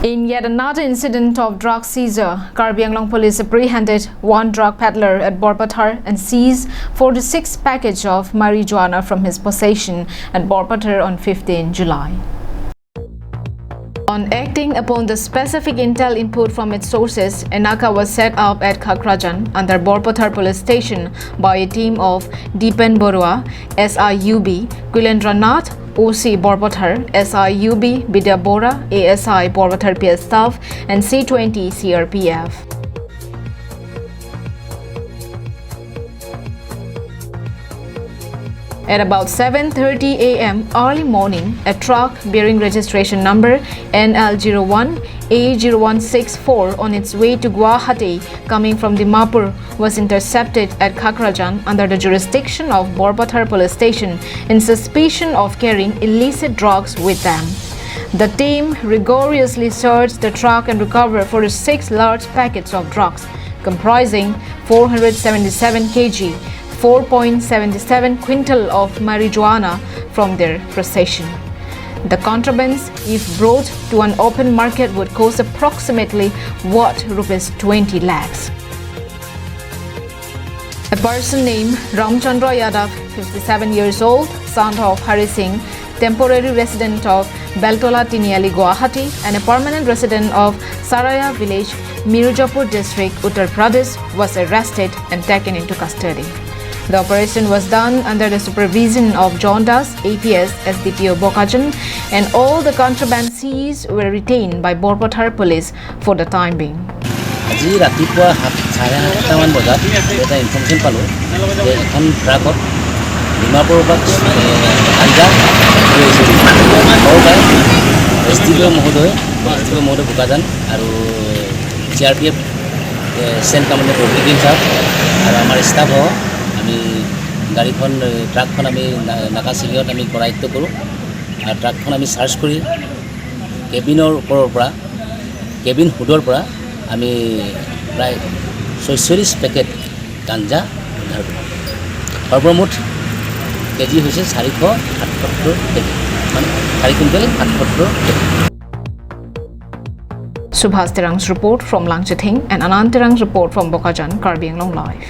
In yet another incident of drug seizure, Karbi Anglong Police apprehended one drug peddler at Borpathar and seized 46 packages of marijuana from his possession at Borpathar on 15 July. On acting upon the specific intel input from its sources, a naka was set up at Kakrajan under Borpathar Police Station by a team of Deepan Borua, SIUB, Kulendra Nath, OC Borpathar, SIUB, Bidya Bora, ASI Borpathar PS staff, and C20 CRPF. At about 7:30 a.m. early morning, a truck bearing registration number NL01A0164 on its way to Guwahati coming from Dimapur was intercepted at Kakrajan under the jurisdiction of Borpathar Police Station in suspicion of carrying illicit drugs with them. The team rigorously searched the truck and recovered 46 large packets of drugs comprising 477 kg, 4.77 quintal of marijuana from their possession. The contrabands, if brought to an open market, would cost approximately Rs.20 lakhs. A person named Ramchandra Yadav, 57 years old, son of Hari Singh, temporary resident of Beltola Tiniali, Guwahati, and a permanent resident of Saraya village, Mirzapur district, Uttar Pradesh, was arrested and taken into custody. The operation was done under the supervision of John Das, APS, SDPO Bokajan, and all the contraband seized were retained by Borpathar Police for the time being. আজি ৰাতিপুৱা 7:30 বজাত এটা information পালোঁ যে এখন ট্ৰাকত ডিমাপুৰৰ পৰা গাঞ্জা SDPO মহোদয় বোকাজান আৰু CRPF চেণ্ট কমাণ্ডাৰ প্ৰভিডিং ছাৰ আৰু আমাৰ ষ্টাফ আমি গাড়ীখন ট্ৰাকখন আমি নাকা চিলিঙত আমি কৰায়ত্ব কৰোঁ আৰু ট্ৰাকখন আমি চাৰ্চ কৰি কেবিনৰ ওপৰৰ পৰা কেবিন হুডৰ পৰা আমি প্ৰায় 46 পেকেট গাঞ্জা উদ্ধাৰ কৰোঁ। সৰ্বমুঠ কেজি হৈছে 478 কেজি, মানে 4 quintal 78 KG. Subhas Terang's report from Langchathing and Anand Terang's report from Bokajan, Karbi Anglong Live.